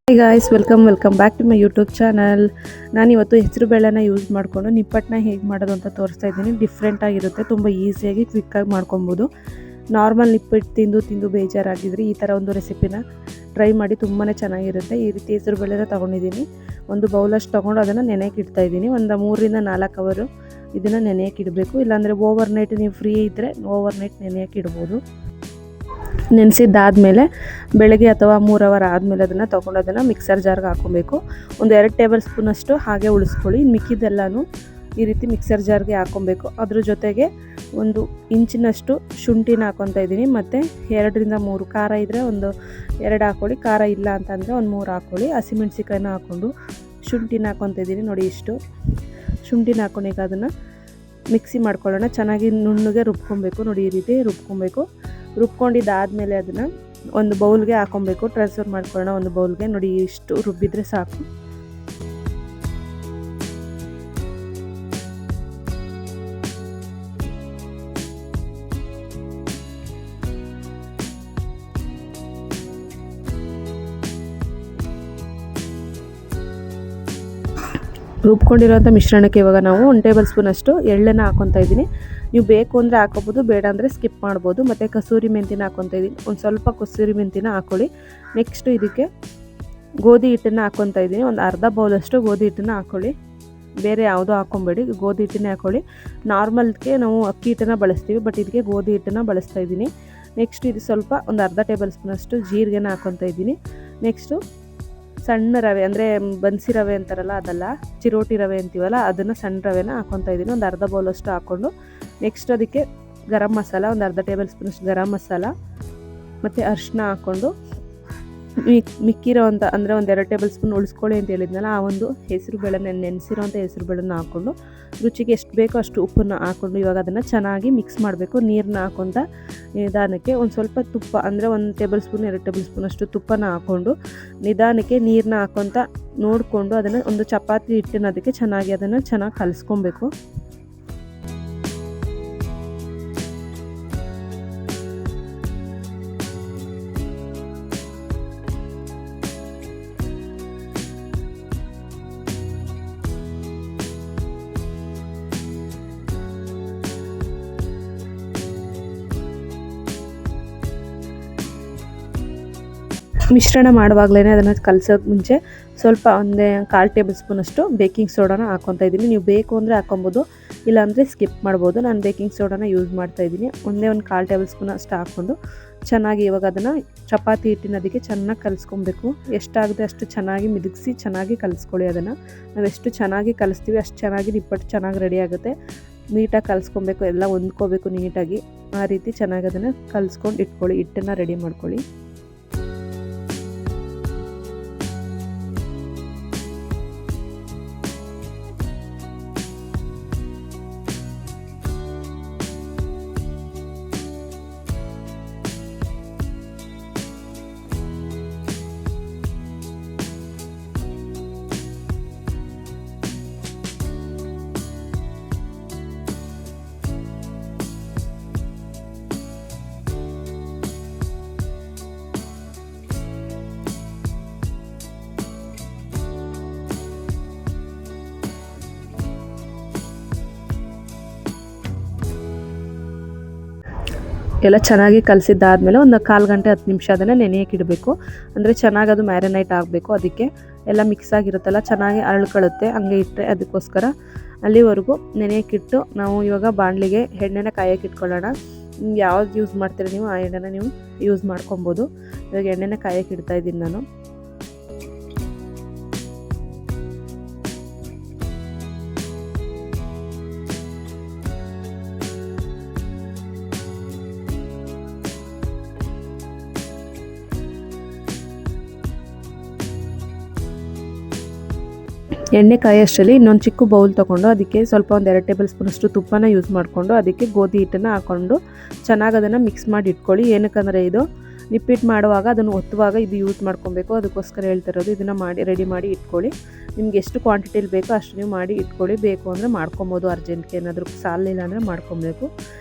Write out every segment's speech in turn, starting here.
Hi guys, welcome back to my YouTube channel. ನಾನಿವತ್ತು ಹೆಸರು ಬೇಳೆನ ಯೂಸ್ ಮಾಡಿಕೊಂಡು ನಿಪ್ಪಟ್ಟನ್ನ ಹೇಗೆ ಮಾಡೋದು ಅಂತ ತೋರಿಸ್ತಾ ಇದ್ದೀನಿ. ಡಿಫ್ರೆಂಟಾಗಿರುತ್ತೆ, ತುಂಬ ಈಸಿಯಾಗಿ ಕ್ವಿಕ್ಕಾಗಿ ಮಾಡ್ಕೊಬೋದು. ನಾರ್ಮಲ್ ನಿಪ್ಪಟ್ಟು ತಿಂದು ಬೇಜಾರಾಗಿದ್ದರೆ ಈ ಥರ ಒಂದು ರೆಸಿಪಿನ ಟ್ರೈ ಮಾಡಿ, ತುಂಬಾ ಚೆನ್ನಾಗಿರುತ್ತೆ. ಈ ರೀತಿ ಹೆಸರು ಬೇಳೆನ ತೊಗೊಂಡಿದ್ದೀನಿ. ಒಂದು ಬೌಲಷ್ಟು ತೊಗೊಂಡು ಅದನ್ನು ನೆನೆಯಕ್ಕೆ ಇಡ್ತಾಯಿದ್ದೀನಿ. ಒಂದು 3 ರಿಂದ 4 ಅವರ್ ಇದನ್ನು ನೆನೆಯಕ್ಕೆ ಇಡಬೇಕು. ಇಲ್ಲಾಂದರೆ ಓವರ್ ನೈಟ್ ನೀವು ಫ್ರೀ ಇದ್ದರೆ ಓವರ್ ನೈಟ್ ನೆನೆಯಕ್ಕೆ ಇಡ್ಬೋದು. ನೆನೆಸಿದ್ದಾದಮೇಲೆ ಬೆಳಗ್ಗೆ ಅಥವಾ 3 ಅವರ್ ಆದಮೇಲೆ ಅದನ್ನು ತೊಗೊಂಡು ಅದನ್ನು ಮಿಕ್ಸರ್ ಜಾರ್ಗೆ ಹಾಕ್ಕೊಬೇಕು. ಒಂದು 2 ಟೇಬಲ್ ಸ್ಪೂನಷ್ಟು ಹಾಗೆ ಉಳಿಸ್ಕೊಳ್ಳಿ. ಮಿಕ್ಕಿದ್ದೆಲ್ಲನೂ ಈ ರೀತಿ ಮಿಕ್ಸರ್ ಜಾರ್ಗೆ ಹಾಕ್ಕೊಬೇಕು. ಅದ್ರ ಜೊತೆಗೆ 1 ಇಂಚಿನಷ್ಟು ಶುಂಠಿನ ಹಾಕ್ಕೊತಾ ಇದ್ದೀನಿ. ಮತ್ತು 2 ರಿಂದ 3 ಖಾರ ಇದ್ದರೆ ಒಂದು 2 ಹಾಕ್ಕೊಳ್ಳಿ, ಖಾರ ಇಲ್ಲ ಅಂತಂದರೆ ಒಂದು 3 ಹಾಕ್ಕೊಳ್ಳಿ. ಹಸಿಮೆಣ್ಸಿಕಾಯಿನ ಹಾಕ್ಕೊಂಡು ಶುಂಠಿನ ಹಾಕ್ಕೊತಾ ಇದ್ದೀನಿ. ನೋಡಿ, ಇಷ್ಟು ಶುಂಠಿನ ಹಾಕ್ಕೊಂಡು ಈಗ ಅದನ್ನು ಮಿಕ್ಸಿ ಮಾಡ್ಕೊಳ್ಳೋಣ. ಚೆನ್ನಾಗಿ ನುಣ್ಣಗೆ ರುಬ್ಕೊಬೇಕು. ನೋಡಿ, ಈ ರೀತಿ ರುಬ್ಕೊಬೇಕು. ರುಬ್ಕೊಂಡಿದ್ದಾದಮೇಲೆ ಅದನ್ನು ಒಂದು ಬೌಲ್ಗೆ ಹಾಕ್ಕೊಬೇಕು. ಟ್ರಾನ್ಸ್ಫರ್ ಮಾಡ್ಕೊಳ್ಳೋಣ ಒಂದು ಬೌಲ್ಗೆ. ನೋಡಿ, ಇಷ್ಟು ರುಬ್ಬಿದ್ರೆ ಸಾಕು. ರುಬ್ಕೊಂಡಿರೋಂಥ ಮಿಶ್ರಣಕ್ಕೆ ಇವಾಗ ನಾವು 1 ಟೇಬಲ್ ಸ್ಪೂನಷ್ಟು ಎಳ್ಳನ್ನು ಹಾಕ್ಕೊತಾ ಇದ್ದೀನಿ. ನೀವು ಬೇಕು ಅಂದರೆ ಹಾಕೋಬೋದು, ಬೇಡ ಅಂದರೆ ಸ್ಕಿಪ್ ಮಾಡ್ಬೋದು. ಮತ್ತು ಕಸೂರಿ ಮೆಂತಿನ ಹಾಕ್ಕೊತಾ ಇದ್ದೀನಿ. ಒಂದು ಸ್ವಲ್ಪ ಕಸೂರಿ ಮೆಂತಿನ ಹಾಕ್ಕೊಳ್ಳಿ. ನೆಕ್ಸ್ಟು ಇದಕ್ಕೆ ಗೋಧಿ ಹಿಟ್ಟನ್ನು ಹಾಕ್ಕೊತಾ ಇದ್ದೀನಿ. ಒಂದು ಅರ್ಧ ಬೌಲಷ್ಟು ಗೋಧಿ ಹಿಟ್ಟನ್ನು ಹಾಕ್ಕೊಳ್ಳಿ. ಬೇರೆ ಯಾವುದೋ ಹಾಕ್ಕೊಬೇಡಿ, ಗೋಧಿ ಹಿಟ್ಟನ್ನೇ ಹಾಕ್ಕೊಳ್ಳಿ. ನಾರ್ಮಲ್ಗೆ ನಾವು ಅಕ್ಕಿ ಹಿಟ್ಟನ್ನು ಬಳಸ್ತೀವಿ, ಬಟ್ ಇದಕ್ಕೆ ಗೋಧಿ ಹಿಟ್ಟನ್ನು ಬಳಸ್ತಾ ಇದ್ದೀನಿ. ನೆಕ್ಸ್ಟ್ ಇದು ಸ್ವಲ್ಪ ಒಂದು ಅರ್ಧ ಟೇಬಲ್ ಸ್ಪೂನಷ್ಟು ಜೀರಿಗೆನ ಹಾಕ್ಕೊತಾ ಇದ್ದೀನಿ. ನೆಕ್ಸ್ಟು ಸಣ್ಣ ರವೆ, ಅಂದರೆ ಬನ್ಸಿ ರವೆ ಅಂತಾರಲ್ಲ, ಅದಲ್ಲ, ಚಿರೋಟಿ ರವೆ ಅಂತೀವಲ್ಲ, ಅದನ್ನು ಸಣ್ಣ ರವೆನ ಹಾಕ್ಕೊತಾ ಇದ್ದೀನಿ. ಒಂದು ಅರ್ಧ ಬೌಲಷ್ಟು ಹಾಕ್ಕೊಂಡು ನೆಕ್ಸ್ಟ್ ಅದಕ್ಕೆ ಗರಂ ಮಸಾಲ, ಒಂದು ಅರ್ಧ ಟೇಬಲ್ ಸ್ಪೂನಷ್ಟು ಗರಂ ಮಸಾಲ ಮತ್ತು ಅರಿಶಿನ ಹಾಕ್ಕೊಂಡು ಮಿಕ್ಕಿರೋ ಅಂತ, ಅಂದರೆ ಒಂದು 2 ಟೇಬಲ್ ಸ್ಪೂನ್ ಉಳಿಸ್ಕೊಳ್ಳಿ ಅಂತ ಹೇಳಿದ್ನಲ್ಲ, ಆ ಒಂದು ಹೆಸರು ಬೇಳೆನ ನೆನೆಸಿರೋಂಥ ಹೆಸರು ಬೇಳೆನ ಹಾಕ್ಕೊಂಡು ರುಚಿಗೆ ಎಷ್ಟು ಬೇಕೋ ಅಷ್ಟು ಉಪ್ಪನ್ನು ಹಾಕ್ಕೊಂಡು ಇವಾಗ ಅದನ್ನು ಚೆನ್ನಾಗಿ ಮಿಕ್ಸ್ ಮಾಡಬೇಕು. ನೀರನ್ನ ಹಾಕ್ಕೊತ ನಿಧಾನಕ್ಕೆ ಒಂದು ಸ್ವಲ್ಪ ತುಪ್ಪ, ಅಂದರೆ 1 ಟೇಬಲ್ ಸ್ಪೂನ್ 2 ಟೇಬಲ್ ಸ್ಪೂನಷ್ಟು ತುಪ್ಪನ ಹಾಕ್ಕೊಂಡು ನಿಧಾನಕ್ಕೆ ನೀರನ್ನ ಹಾಕ್ಕೊತ ನೋಡಿಕೊಂಡು ಅದನ್ನು ಒಂದು ಚಪಾತಿ ಹಿಟ್ಟಿನ ಅದಕ್ಕೆ ಚೆನ್ನಾಗಿ ಕಲಿಸ್ಕೊಬೇಕು. ಮಿಶ್ರಣ ಮಾಡುವಾಗಲೇ ಅದನ್ನು ಕಲಸೋಕೆ ಮುಂಚೆ ಸ್ವಲ್ಪ 1/4 ಟೇಬಲ್ ಸ್ಪೂನಷ್ಟು ಬೇಕಿಂಗ್ ಸೋಡಾನ ಹಾಕ್ಕೊತಾ ಇದ್ದೀನಿ. ನೀವು ಬೇಕು ಅಂದರೆ ಹಾಕ್ಕೊಬೋದು, ಇಲ್ಲಾಂದರೆ ಸ್ಕಿಪ್ ಮಾಡ್ಬೋದು. ನಾನು ಬೇಕಿಂಗ್ ಸೋಡಾನ ಯೂಸ್ ಮಾಡ್ತಾ ಇದ್ದೀನಿ. 1/4 ಟೇಬಲ್ ಸ್ಪೂನ್ ಅಷ್ಟು ಹಾಕ್ಕೊಂಡು ಚೆನ್ನಾಗಿ ಇವಾಗ ಅದನ್ನು ಚಪಾತಿ ಹಿಟ್ಟಿನದಕ್ಕೆ ಚೆನ್ನಾಗಿ ಕಲಿಸ್ಕೊಬೇಕು. ಎಷ್ಟಾಗುತ್ತೆ ಅಷ್ಟು ಚೆನ್ನಾಗಿ ಮಿದುಗಿಸಿ ಚೆನ್ನಾಗಿ ಕಲಿಸ್ಕೊಳ್ಳಿ. ಅದನ್ನು ನಾವು ಎಷ್ಟು ಚೆನ್ನಾಗಿ ಕಲಿಸ್ತೀವಿ ಅಷ್ಟು ಚೆನ್ನಾಗಿ ನಿಪ್ಪಟ್ಟು ಚೆನ್ನಾಗಿ ರೆಡಿ ಆಗುತ್ತೆ. ನೀಟಾಗಿ ಕಲಿಸ್ಕೊಬೇಕು, ಎಲ್ಲ ಹೊಂದ್ಕೋಬೇಕು ನೀಟಾಗಿ. ಆ ರೀತಿ ಚೆನ್ನಾಗಿ ಅದನ್ನು ಕಲಿಸ್ಕೊಂಡು ಇಟ್ಕೊಳ್ಳಿ. ಹಿಟ್ಟನ್ನು ರೆಡಿ ಮಾಡ್ಕೊಳ್ಳಿ. ಎಲ್ಲ ಚೆನ್ನಾಗಿ ಕಲಸಿದ್ದಾದಮೇಲೆ ಒಂದು 1/4 ಗಂಟೆ 10 ನಿಮಿಷ ಅದನ್ನು ನೆನೆಯಕ್ಕೆ ಇಡಬೇಕು. ಅಂದರೆ ಚೆನ್ನಾಗಿ ಅದು ಮ್ಯಾರಿನೇಟ್ ಆಗಬೇಕು. ಅದಕ್ಕೆ ಎಲ್ಲ ಮಿಕ್ಸ್ ಆಗಿರುತ್ತಲ್ಲ, ಚೆನ್ನಾಗಿ ಅರಳ್ಕೊಳ್ಳುತ್ತೆ ಹಂಗೆ ಇಟ್ಟರೆ. ಅದಕ್ಕೋಸ್ಕರ ಅಲ್ಲಿವರೆಗೂ ನೆನೆಯಕ್ಕಿಟ್ಟು ನಾವು ಇವಾಗ ಬಾಣಲಿಗೆ ಎಣ್ಣೆನ ಕಾಯಕ್ಕೆ ಇಟ್ಕೊಳ್ಳೋಣ. ಯಾವ್ದು ಯೂಸ್ ಮಾಡ್ತೀರಿ ನೀವು ಆ ಎಣ್ಣೆನ ನೀವು ಯೂಸ್ ಮಾಡ್ಕೊಬೋದು. ಇವಾಗ ಎಣ್ಣೆನ ಕಾಯಕ್ಕೆ ಇಡ್ತಾ ಇದ್ದೀನಿ ನಾನು. ಎಣ್ಣೆ ಕಾಯೋಷ್ಟರಲ್ಲಿ ಇನ್ನೊಂದು ಚಿಕ್ಕ ಬೌಲ್ ತೊಗೊಂಡು ಅದಕ್ಕೆ ಸ್ವಲ್ಪ 2 ಟೇಬಲ್ ಸ್ಪೂನಷ್ಟು ತುಪ್ಪನ ಯೂಸ್ ಮಾಡಿಕೊಂಡು ಅದಕ್ಕೆ ಗೋಧಿ ಹಿಟ್ಟನ್ನು ಹಾಕ್ಕೊಂಡು ಚೆನ್ನಾಗಿ ಅದನ್ನು ಮಿಕ್ಸ್ ಮಾಡಿ ಇಟ್ಕೊಳ್ಳಿ. ಏನಕ್ಕಂದರೆ ಇದು ನಿಪ್ಪಿಟ್ಟು ಮಾಡುವಾಗ ಅದನ್ನು ಒತ್ತುವಾಗ ಇದು ಯೂಸ್ ಮಾಡ್ಕೊಬೇಕು. ಅದಕ್ಕೋಸ್ಕರ ಹೇಳ್ತಿರೋದು. ಇದನ್ನು ರೆಡಿ ಮಾಡಿ ಇಟ್ಕೊಳ್ಳಿ. ನಿಮ್ಗೆ ಎಷ್ಟು ಕ್ವಾಂಟಿಟಿಲಿ ಬೇಕೋ ಅಷ್ಟು ನೀವು ಮಾಡಿ ಇಟ್ಕೊಳ್ಳಿ. ಬೇಕು ಅಂದರೆ ಮಾಡ್ಕೊಬೋದು, ಅರ್ಜೆಂಟ್ಗೆ ಏನಾದರೂ ಸಾಲಿಲ್ಲ ಅಂದರೆ ಮಾಡ್ಕೊಬೇಕು.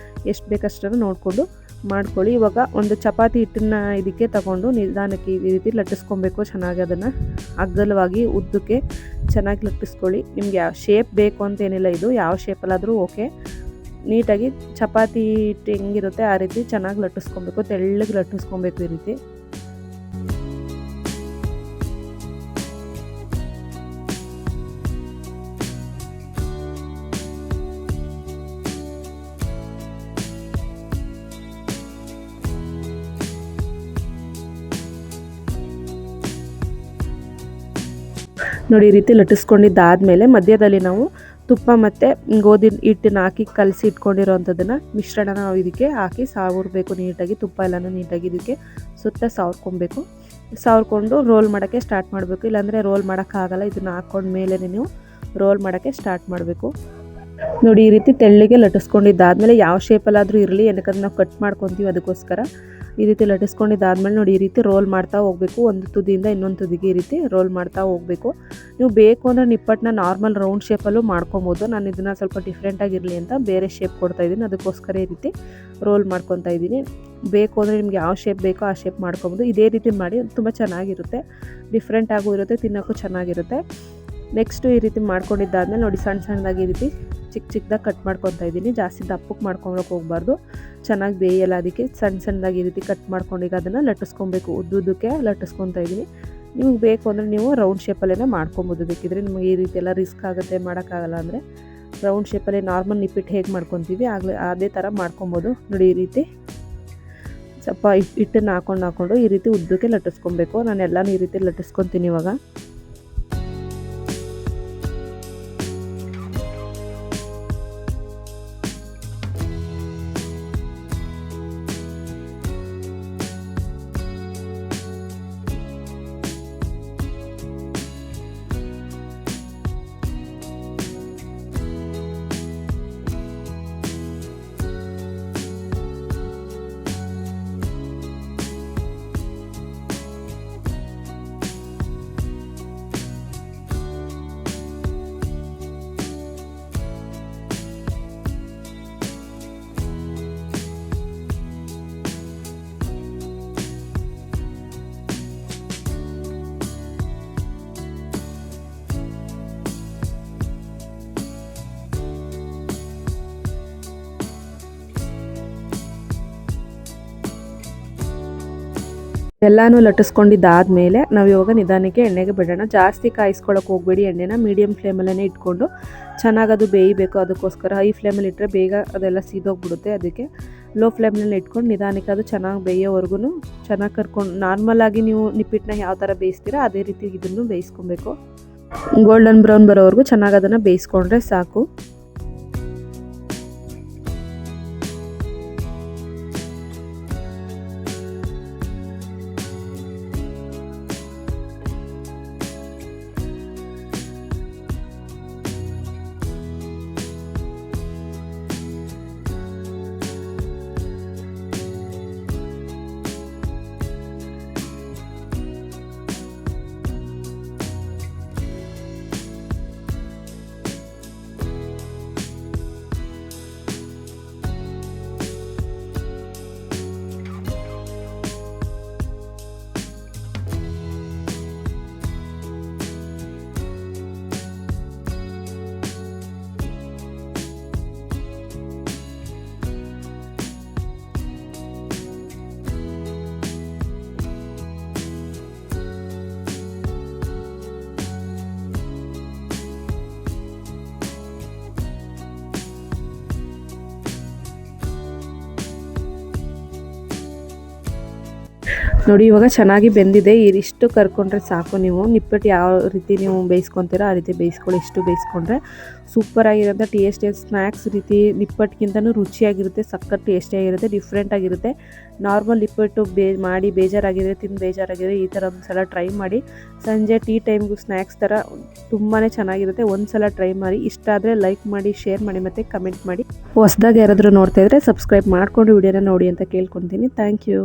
ಎಷ್ಟು ಬೇಕಷ್ಟನ್ನು ನೋಡಿಕೊಂಡು ಮಾಡ್ಕೊಳ್ಳಿ. ಇವಾಗ ಒಂದು ಚಪಾತಿ ಹಿಟ್ಟನ್ನ ಇದಕ್ಕೆ ತಗೊಂಡು ನಿಧಾನಕ್ಕೆ ಈ ರೀತಿ ಲಟ್ಟಿಸ್ಕೊಬೇಕು. ಚೆನ್ನಾಗಿ ಅದನ್ನು ಅಗಲವಾಗಿ ಉದ್ದಕ್ಕೆ ಚೆನ್ನಾಗಿ ಲಟ್ಟಿಸ್ಕೊಳ್ಳಿ. ನಿಮ್ಗೆ ಯಾವ ಶೇಪ್ ಬೇಕು ಅಂತ ಏನಿಲ್ಲ, ಇದು ಯಾವ ಶೇಪಲ್ಲಾದರೂ ಓಕೆ. ನೀಟಾಗಿ ಚಪಾತಿ ಹಿಟ್ಟು ಹೆಂಗಿರುತ್ತೆ ಆ ರೀತಿ ಚೆನ್ನಾಗಿ ಲಟ್ಟಿಸ್ಕೊಬೇಕು, ತೆಳ್ಳಗೆ ಲಟ್ಟಿಸ್ಕೊಬೇಕು ಈ ರೀತಿ. ನೋಡಿ ಈ ರೀತಿ ಲಟ್ಟಿಸ್ಕೊಂಡಿದ್ದಾದಮೇಲೆ ಮಧ್ಯದಲ್ಲಿ ನಾವು ತುಪ್ಪ ಮತ್ತು ಗೋಧಿ ಹಿಟ್ಟನ್ನ ಹಾಕಿ ಕಲಸಿ ಇಟ್ಕೊಂಡಿರೋವಂಥದ್ದನ್ನು ಮಿಶ್ರಣನ ನಾವು ಇದಕ್ಕೆ ಹಾಕಿ ಸಾವರ್ಬೇಕು ನೀಟಾಗಿ. ತುಪ್ಪ ಎಲ್ಲನೂ ನೀಟಾಗಿ ಇದಕ್ಕೆ ಸುತ್ತ ಸಾವ್ರ್ಕೊಂಡು ರೋಲ್ ಮಾಡೋಕ್ಕೆ ಸ್ಟಾರ್ಟ್ ಮಾಡಬೇಕು. ಇಲ್ಲಾಂದರೆ ರೋಲ್ ಮಾಡೋಕ್ಕಾಗಲ್ಲ. ಇದನ್ನು ಹಾಕ್ಕೊಂಡ ಮೇಲೆ ನೀವು ರೋಲ್ ಮಾಡೋಕ್ಕೆ ಸ್ಟಾರ್ಟ್ ಮಾಡಬೇಕು. ನೋಡಿ ಈ ರೀತಿ ತೆಳ್ಳಗೆ ಲಟ್ಟಿಸ್ಕೊಂಡಿದ್ದಾದಮೇಲೆ ಯಾವ ಶೇಪಲ್ಲಾದರೂ ಇರಲಿ, ಏನಕ್ಕೆ ನಾವು ಕಟ್ ಮಾಡ್ಕೊತೀವಿ ಅದಕ್ಕೋಸ್ಕರ ಈ ರೀತಿ ಲಟ್ಟಿಸ್ಕೊಂಡಿದ್ದಾದ್ಮೇಲೆ ನೋಡಿ ಈ ರೀತಿ ರೋಲ್ ಮಾಡ್ತಾ ಹೋಗಬೇಕು. ಒಂದು ತುದಿಯಿಂದ ಇನ್ನೊಂದು ತುದಿಗೆ ಈ ರೀತಿ ರೋಲ್ ಮಾಡ್ತಾ ಹೋಗಬೇಕು. ನೀವು ಬೇಕು ಅಂದರೆ ನಿಪ್ಪಟ್ಟನ್ನ ನಾರ್ಮಲ್ ರೌಂಡ್ ಶೇಪಲ್ಲೂ ಮಾಡ್ಕೊಬೋದು. ನಾನು ಇದನ್ನು ಸ್ವಲ್ಪ ಡಿಫ್ರೆಂಟಾಗಿರಲಿ ಅಂತ ಬೇರೆ ಶೇಪ್ ಕೊಡ್ತಾಯಿದ್ದೀನಿ, ಅದಕ್ಕೋಸ್ಕರ ಈ ರೀತಿ ರೋಲ್ ಮಾಡ್ಕೊತಾ ಇದ್ದೀನಿ. ಬೇಕು ಅಂದರೆ ನಿಮ್ಗೆ ಯಾವ ಶೇಪ್ ಬೇಕೋ ಆ ಶೇಪ್ ಮಾಡ್ಕೊಬೋದು. ಇದೇ ರೀತಿ ಮಾಡಿ ತುಂಬ ಚೆನ್ನಾಗಿರುತ್ತೆ, ಡಿಫ್ರೆಂಟಾಗೂ ಇರುತ್ತೆ, ತಿನ್ನೋಕ್ಕೂ ಚೆನ್ನಾಗಿರುತ್ತೆ. ನೆಕ್ಸ್ಟು ಈ ರೀತಿ ಮಾಡ್ಕೊಂಡಿದ್ದಾದ್ಮೇಲೆ ನೋಡಿ ಸಣ್ಣದಾಗಿ ಈ ರೀತಿ ಚಿಕ್ಕದಾಗಿ ಕಟ್ ಮಾಡ್ಕೊತಾ ಇದ್ದೀನಿ. ಜಾಸ್ತಿ ದಪ್ಪಕ್ಕೆ ಮಾಡ್ಕೊಳಕ್ಕೆ ಹೋಗಬಾರ್ದು, ಚೆನ್ನಾಗಿ ಬೇಯಲ್ಲ. ಅದಕ್ಕೆ ಸಣ್ಣದಾಗಿ ಈ ರೀತಿ ಕಟ್ ಮಾಡ್ಕೊಂಡು ಈಗ ಅದನ್ನು ಲಟ್ಟಿಸ್ಕೊಬೇಕು. ಉದ್ದುದ್ದಕ್ಕೆ ಲಟ್ಟಿಸ್ಕೊತಾ ಇದ್ದೀನಿ. ನಿಮ್ಗೆ ಬೇಕು ಅಂದರೆ ನೀವು ರೌಂಡ್ ಶೇಪಲ್ಲೇ ಮಾಡ್ಕೊಬೋದು. ಬೇಕಿದ್ರೆ ನಿಮಗೆ ಈ ರೀತಿ ಎಲ್ಲ ರಿಸ್ಕ್ ಆಗುತ್ತೆ, ಮಾಡೋಕ್ಕಾಗಲ್ಲ ಅಂದರೆ ರೌಂಡ್ ಶೇಪಲ್ಲೇ ನಾರ್ಮಲ್ ನಿಪ್ಪಿಟ್ಟು ಹೇಗೆ ಮಾಡ್ಕೊತೀವಿ ಅದೇ ಥರ ಮಾಡ್ಕೊಬೋದು. ನೋಡಿ ಈ ರೀತಿ ಸ್ವಲ್ಪ ಹಿಟ್ಟನ್ನು ಹಾಕೊಂಡು ಈ ರೀತಿ ಉದ್ದಕ್ಕೆ ಲಟ್ಟಿಸ್ಕೊಬೇಕು. ನಾನು ಎಲ್ಲನೂ ಈ ರೀತಿ ಲಟ್ಟಿಸ್ಕೊತೀನಿ ಇವಾಗ. ಎಲ್ಲನೂ ಲಟ್ಟಿಸ್ಕೊಂಡಿದ್ದಾದಮೇಲೆ ನಾವು ಇವಾಗ ನಿಧಾನಕ್ಕೆ ಎಣ್ಣೆಗೆ ಬಿಡೋಣ. ಜಾಸ್ತಿ ಕಾಯಿಸ್ಕೊಳ್ಳೋಕೆ ಹೋಗಬೇಡಿ. ಎಣ್ಣೆನ ಮೀಡಿಯಮ್ ಫ್ಲೇಮಲ್ಲೇ ಇಟ್ಕೊಂಡು ಚೆನ್ನಾಗಿ ಅದು ಬೇಯಬೇಕು. ಅದಕ್ಕೋಸ್ಕರ ಹೈ ಫ್ಲೇಮಲ್ಲಿ ಇಟ್ಟರೆ ಬೇಗ ಅದೆಲ್ಲ ಸೀದೋಗ್ಬಿಡುತ್ತೆ. ಅದಕ್ಕೆ ಲೋ ಫ್ಲೇಮ್ನಲ್ಲಿ ಇಟ್ಕೊಂಡು ನಿಧಾನಕ್ಕೆ ಅದು ಚೆನ್ನಾಗಿ ಬೇಯೋವರೆಗೂ ಚೆನ್ನಾಗಿ ಕರ್ಕೊಂಡು ನಾರ್ಮಲಾಗಿ ನೀವು ನಿಪ್ಪಿಟ್ಟನ್ನ ಯಾವ ಥರ ಬೇಯಿಸ್ತೀರಾ ಅದೇ ರೀತಿ ಇದನ್ನು ಬೇಯಿಸ್ಕೊಬೇಕು. ಗೋಲ್ಡನ್ ಬ್ರೌನ್ ಬರೋವರೆಗೂ ಚೆನ್ನಾಗಿ ಅದನ್ನು ಬೇಯಿಸ್ಕೊಂಡ್ರೆ ಸಾಕು. ನೋಡಿ ಇವಾಗ ಚೆನ್ನಾಗಿ ಬೆಂದಿದೆ. ಇಷ್ಟು ಕರ್ಕೊಂಡ್ರೆ ಸಾಕು. ನೀವು ನಿಪ್ಪಟ್ಟು ಯಾವ ರೀತಿ ನೀವು ಬೇಯಿಸ್ಕೊತೀರೋ ಆ ರೀತಿ ಬೇಯಿಸ್ಕೊಳ್ಳಿ. ಇಷ್ಟು ಬೇಯಿಸ್ಕೊಂಡ್ರೆ ಸೂಪರಾಗಿರೋಂಥ ಟೇಸ್ಟಿ ಸ್ನ್ಯಾಕ್ಸ್ ರೀತಿ ನಿಪ್ಪಟ್ಟಿಗಿಂತನೂ ರುಚಿಯಾಗಿರುತ್ತೆ, ಸಖತ್ ಟೇಸ್ಟಿಯಾಗಿರುತ್ತೆ, ಡಿಫ್ರೆಂಟಾಗಿರುತ್ತೆ. ನಾರ್ಮಲ್ ನಿಪ್ಪಟ್ಟು ಮಾಡಿ ಬೇಜಾರಾಗಿದ್ರೆ ತಿಂದು ಬೇಜಾರಾಗಿದ್ರೆ ಈ ಥರ ಒಂದು ಸಲ ಟ್ರೈ ಮಾಡಿ. ಸಂಜೆ ಟೀ ಟೈಮ್ಗೂ ಸ್ನ್ಯಾಕ್ಸ್ ಥರ ತುಂಬಾ ಚೆನ್ನಾಗಿರುತ್ತೆ. ಒಂದು ಸಲ ಟ್ರೈ ಮಾಡಿ. ಇಷ್ಟ ಆದರೆ ಲೈಕ್ ಮಾಡಿ, ಶೇರ್ ಮಾಡಿ ಮತ್ತು ಕಮೆಂಟ್ ಮಾಡಿ. ಹೊಸದಾಗಿ ಯಾರಾದರೂ ನೋಡ್ತಾಯಿದ್ರೆ ಸಬ್ಸ್ಕ್ರೈಬ್ ಮಾಡಿಕೊಂಡು ವಿಡಿಯೋನ ನೋಡಿ ಅಂತ ಕೇಳ್ಕೊತೀನಿ. Thank you.